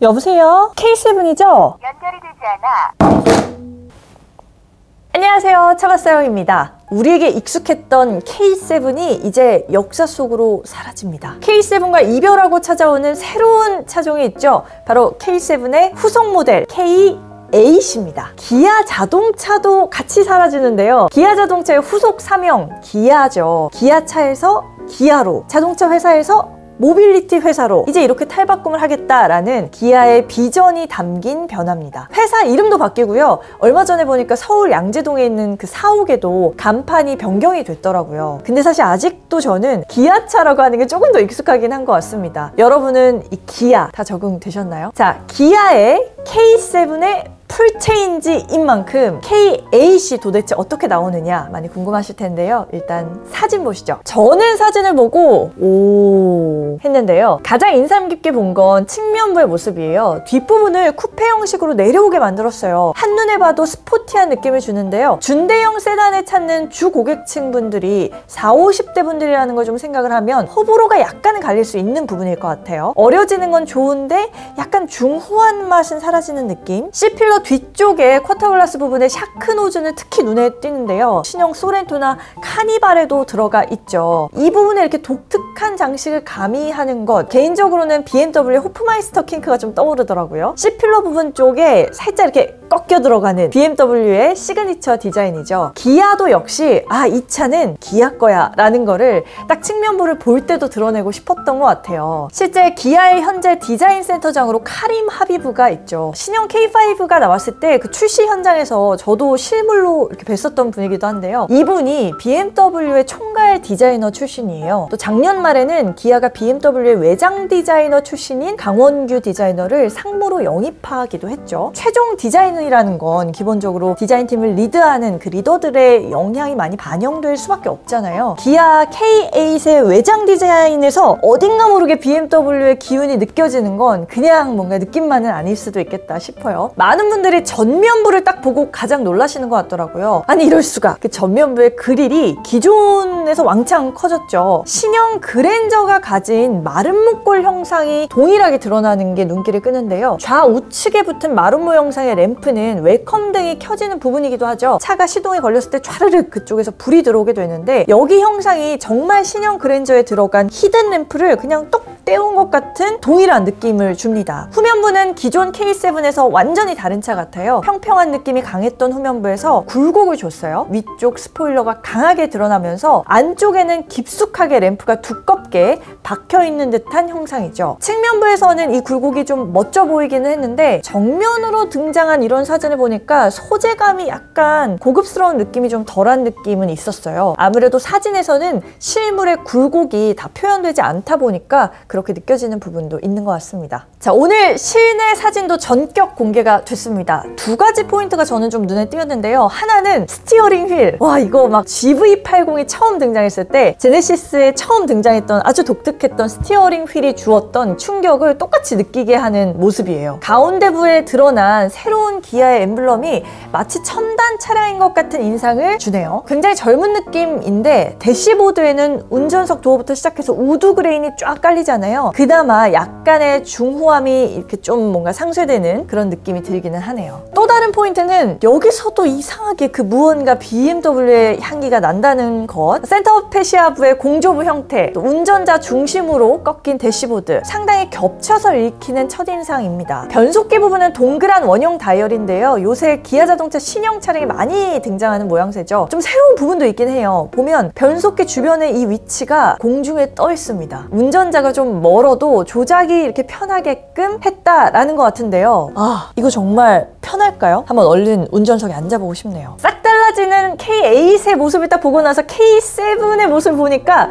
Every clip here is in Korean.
여보세요? K7이죠? 연결이 되지 않아. 안녕하세요, 차박사영입니다. 우리에게 익숙했던 K7이 이제 역사 속으로 사라집니다. K7과 이별하고 찾아오는 새로운 차종이 있죠. 바로 K7의 후속 모델 K8입니다. 기아 자동차도 같이 사라지는데요. 기아 자동차의 후속 사명 기아죠. 기아차에서 기아로, 자동차 회사에서 모빌리티 회사로 이제 이렇게 탈바꿈을 하겠다라는 기아의 비전이 담긴 변화입니다. 회사 이름도 바뀌고요. 얼마 전에 보니까 서울 양재동에 있는 그 사옥에도 간판이 변경이 됐더라고요. 근데 사실 아직도 저는 기아차라고 하는 게 조금 더 익숙하긴 한 것 같습니다. 여러분은 이 기아 다 적응되셨나요? 자, 기아의 K7의 풀체인지인 만큼 K8이 도대체 어떻게 나오느냐 많이 궁금하실 텐데요. 일단 사진 보시죠. 저는 사진을 보고 오 했는데요. 가장 인상 깊게 본 건 측면부의 모습이에요. 뒷부분을 쿠페 형식으로 내려오게 만들었어요. 한눈에 봐도 스포티한 느낌을 주는데요. 준대형 세단을 찾는 주 고객층 분들이 40, 50대 분들이라는 걸 좀 생각을 하면 호불호가 약간은 갈릴 수 있는 부분일 것 같아요. 어려지는 건 좋은데 약간 중후한 맛은 사라지는 느낌? C필러 뒤쪽에 쿼터글라스 부분에 샤크 노즐은 특히 눈에 띄는데요. 신형 소렌토나 카니발에도 들어가 있죠. 이 부분에 이렇게 독특한 장식을 가미하는 것, 개인적으로는 BMW의 호프마이스터 킹크가 좀 떠오르더라고요. C필러 부분 쪽에 살짝 이렇게 꺾여 들어가는 BMW의 시그니처 디자인이죠. 기아도 역시 이 차는 기아 거야 라는 거를 딱 측면부를 볼 때도 드러내고 싶었던 것 같아요. 실제 기아의 현재 디자인 센터장으로 카림 하비브가 있죠. 신형 K5가 나왔을 때 그 출시 현장에서 저도 실물로 이렇게 뵀었던 분이기도 한데요. 이분이 BMW의 총괄 디자이너 출신이에요. 또 작년 말에는 기아가 BMW의 외장 디자이너 출신인 강원규 디자이너를 상무로 영입하기도 했죠. 최종 디자인이라는 건 기본적으로 디자인팀을 리드하는 그 리더들의 영향이 많이 반영될 수밖에 없잖아요. 기아 K8의 외장 디자인에서 어딘가 모르게 BMW의 기운이 느껴지는 건 그냥 뭔가 느낌만은 아닐 수도 있겠다 싶어요. 많은 분들이 전면부를 딱 보고 가장 놀라시는 것 같더라고요. 아니 이럴 수가. 그 전면부의 그릴이 기존에서 왕창 커졌죠. 신형 그랜저가 가진 마름 목골 형상이 동일하게 드러나는 게 눈길을 끄는데요. 좌우측에 붙은 마름 모형상의 램프는 웰컴등이 켜지는 부분이기도 하죠. 차가 시동에 걸렸을 때 촤르륵 그쪽에서 불이 들어오게 되는데 여기 형상이 정말 신형 그랜저에 들어간 히든 램프를 그냥 똑 떼운 것 같은 동일한 느낌을 줍니다. 후면부는 기존 K7에서 완전히 다른 차 같아요. 평평한 느낌이 강했던 후면부에서 굴곡을 줬어요. 위쪽 스포일러가 강하게 드러나면서 안쪽에는 깊숙하게 램프가 두껍게 박혀있는 듯한 형상이죠. 측면부에서는 이 굴곡이 좀 멋져 보이기는 했는데 정면으로 등장한 이런 사진을 보니까 소재감이 약간 고급스러운 느낌이 좀 덜한 느낌은 있었어요. 아무래도 사진에서는 실물의 굴곡이 다 표현되지 않다 보니까 그렇게 느껴지는 부분도 있는 것 같습니다. 자, 오늘 실내 사진도 전격 공개가 됐습니다. 두 가지 포인트가 저는 좀 눈에 띄었는데요. 하나는 스티어링 휠. 와, 이거 막 GV80이 처음 등장했을 때 제네시스에 처음 등장했던 아주 독특했던 스티어링 휠이 주었던 충격을 똑같이 느끼게 하는 모습이에요. 가운데부에 드러난 새로운 기아의 엠블럼이 마치 첨단 차량인 것 같은 인상을 주네요. 굉장히 젊은 느낌인데 대시보드에는 운전석 도어부터 시작해서 우드 그레인이 쫙 깔리잖아요. 그나마 약간의 중후함이 이렇게 좀 뭔가 상쇄되는 그런 느낌이 들기는 하네요. 또 다른 포인트는 여기서도 이상하게 그 무언가 BMW의 향기가 난다는 것. 센터 패시아부의 공조부 형태, 또 운전자 중심으로 꺾인 대시보드, 상당히 겹쳐서 읽히는 첫인상입니다. 변속기 부분은 동그란 원형 다이얼인데요. 요새 기아 자동차 신형 차량이 많이 등장하는 모양새죠. 좀 새로운 부분도 있긴 해요. 보면 변속기 주변에 이 위치가 공중에 떠 있습니다. 운전자가 좀 멀어도 조작이 이렇게 편하게끔 했다라는 것 같은데요. 이거 정말 편할까요? 한번 얼른 운전석에 앉아보고 싶네요. 싹 달라지는 K8의 모습을 딱 보고 나서 K7의 모습을 보니까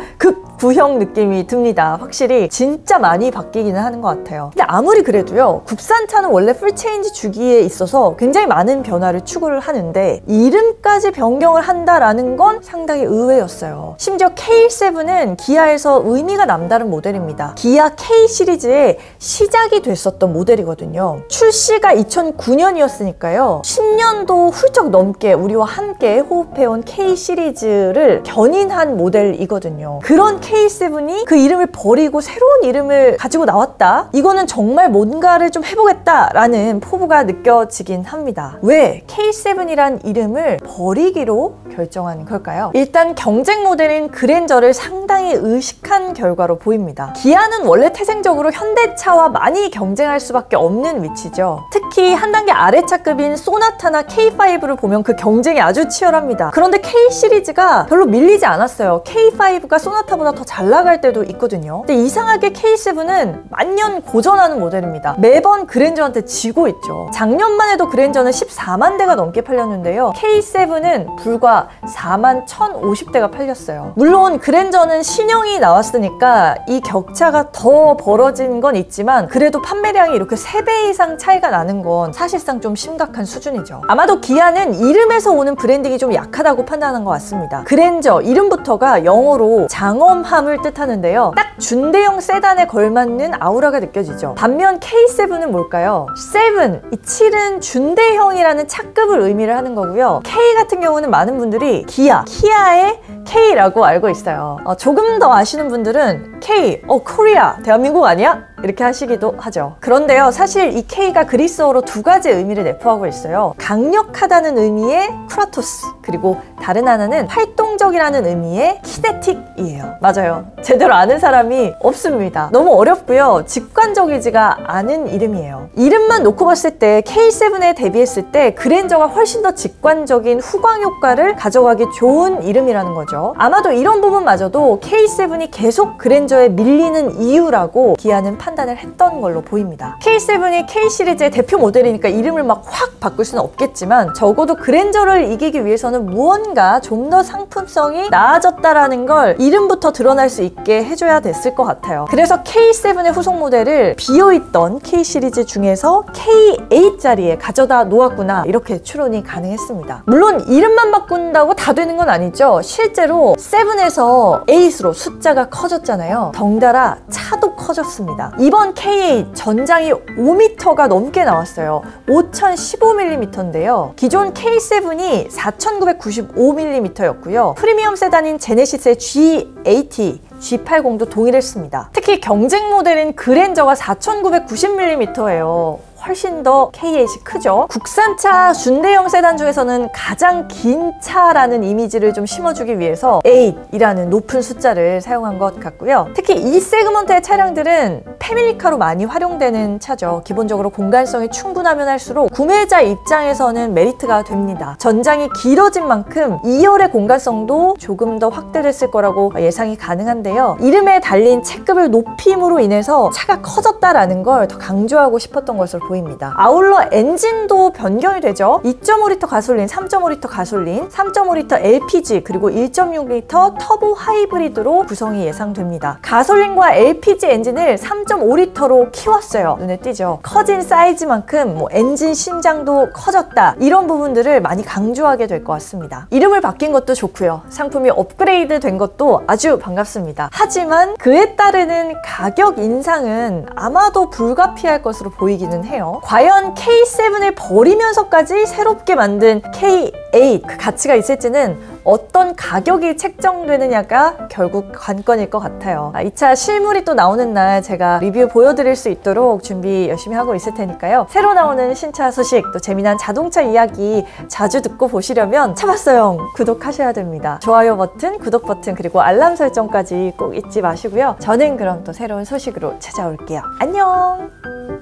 구형 느낌이 듭니다. 확실히 진짜 많이 바뀌기는 하는 것 같아요. 근데 아무리 그래도요, 국산차는 원래 풀체인지 주기에 있어서 굉장히 많은 변화를 추구를 하는데 이름까지 변경을 한다라는 건 상당히 의외였어요. 심지어 K7은 기아에서 의미가 남다른 모델입니다. 기아 K 시리즈의 시작이 됐었던 모델이거든요. 출시가 2009년이었으니까요. 10년도 훌쩍 넘게 우리와 함께 호흡해온 K 시리즈를 견인한 모델이거든요. 그런 K7이 그 이름을 버리고 새로운 이름을 가지고 나왔다? 이거는 정말 뭔가를 좀 해보겠다라는 포부가 느껴지긴 합니다. 왜 K7이란 이름을 버리기로 결정한 걸까요? 일단 경쟁 모델인 그랜저를 상당히 의식한 결과로 보입니다. 기아는 원래 태생적으로 현대차와 많이 경쟁할 수밖에 없는 위치죠. 특히 한 단계 아래 차급인 소나타나 K5를 보면 그 경쟁이 아주 치열합니다. 그런데 K 시리즈가 별로 밀리지 않았어요. K5가 소나타보다 더 잘 나갈 때도 있거든요. 근데 이상하게 K7은 만년 고전하는 모델입니다. 매번 그랜저한테 지고 있죠. 작년만 해도 그랜저는 14만 대가 넘게 팔렸는데요. K7은 불과 4만 1,050대가 팔렸어요. 물론 그랜저는 신형이 나왔으니까 이 격차가 더 벌어진 건 있지만 그래도 판매량이 이렇게 3배 이상 차이가 나는 건 사실상 좀 심각한 수준이죠. 아마도 기아는 이름에서 오는 브랜딩이 좀 약하다고 판단한 것 같습니다. 그랜저 이름부터가 영어로 장엄함을 뜻하는데요. 딱 준대형 세단에 걸맞는 아우라가 느껴지죠. 반면 K7은 뭘까요? 7, 이 7은 준대형이라는 차급을 의미를 하는 거고요. K 같은 경우는 많은 분들이 키아의 K라고 알고 있어요. 조금 더 아시는 분들은 K, 코리아, 대한민국 아니야? 이렇게 하시기도 하죠. 그런데요, 사실 이 K가 그리스어로 두 가지 의미를 내포하고 있어요. 강력하다는 의미의 쿠라토스, 그리고 다른 하나는 활동적이라는 의미의 키네틱이에요. 맞아요. 제대로 아는 사람이 없습니다. 너무 어렵고요. 직관적이지가 않은 이름이에요. 이름만 놓고 봤을 때 K7에 대비했을 때 그랜저가 훨씬 더 직관적인 후광 효과를 가져가기 좋은 이름이라는 거죠. 아마도 이런 부분마저도 K7이 계속 그랜저에 밀리는 이유라고 기아는 판단을 했던 걸로 보입니다. K7이 K 시리즈의 대표 모델이니까 이름을 막 확 바꿀 수는 없겠지만 적어도 그랜저를 이기기 위해서는 무언가 좀 더 상품성이 나아졌다라는 걸 이름부터 드러날 수 있게 해줘야 됐을 것 같아요. 그래서 K7의 후속 모델을 비어있던 K 시리즈 중에서 K8자리에 가져다 놓았구나, 이렇게 추론이 가능했습니다. 물론 이름만 바꾼다고 다 되는 건 아니죠. 실제로 7에서 8으로 숫자가 커졌잖아요. 덩달아 차도 커졌습니다. 이번 K8 전장이 5m가 넘게 나왔어요. 5015mm인데요. 기존 K7이 4995mm였고요. 프리미엄 세단인 제네시스의 G80, G80도 동일했습니다. 특히 경쟁 모델인 그랜저가 4990mm예요. 훨씬 더 K8이 크죠. 국산차 준대형 세단 중에서는 가장 긴 차라는 이미지를 좀 심어주기 위해서 8이라는 높은 숫자를 사용한 것 같고요. 특히 이 세그먼트의 차량들은 패밀리카로 많이 활용되는 차죠. 기본적으로 공간성이 충분하면 할수록 구매자 입장에서는 메리트가 됩니다. 전장이 길어진 만큼 2열의 공간성도 조금 더 확대됐을 거라고 예상이 가능한데요. 이름에 달린 체급을 높임으로 인해서 차가 커졌다라는 걸 더 강조하고 싶었던 것으로 보입니다. 아울러 엔진도 변경이 되죠. 2.5L 가솔린, 3.5L 가솔린, 3.5L LPG, 그리고 1.6L 터보 하이브리드로 구성이 예상됩니다. 가솔린과 LPG 엔진을 3.5L로 키웠어요. 눈에 띄죠. 커진 사이즈만큼 엔진 신장도 커졌다, 이런 부분들을 많이 강조하게 될 것 같습니다. 이름을 바뀐 것도 좋고요. 상품이 업그레이드 된 것도 아주 반갑습니다. 하지만 그에 따르는 가격 인상은 아마도 불가피할 것으로 보이기는 해요. 과연 K7을 버리면서까지 새롭게 만든 K8, 그 가치가 있을지는 어떤 가격이 책정되느냐가 결국 관건일 것 같아요. 이 차 실물이 또 나오는 날 제가 리뷰 보여드릴 수 있도록 준비 열심히 하고 있을 테니까요. 새로 나오는 신차 소식, 또 재미난 자동차 이야기 자주 듣고 보시려면 차봤어요 구독하셔야 됩니다. 좋아요 버튼, 구독 버튼, 그리고 알람 설정까지 꼭 잊지 마시고요. 저는 그럼 또 새로운 소식으로 찾아올게요. 안녕!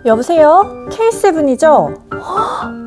여보세요? K7이죠?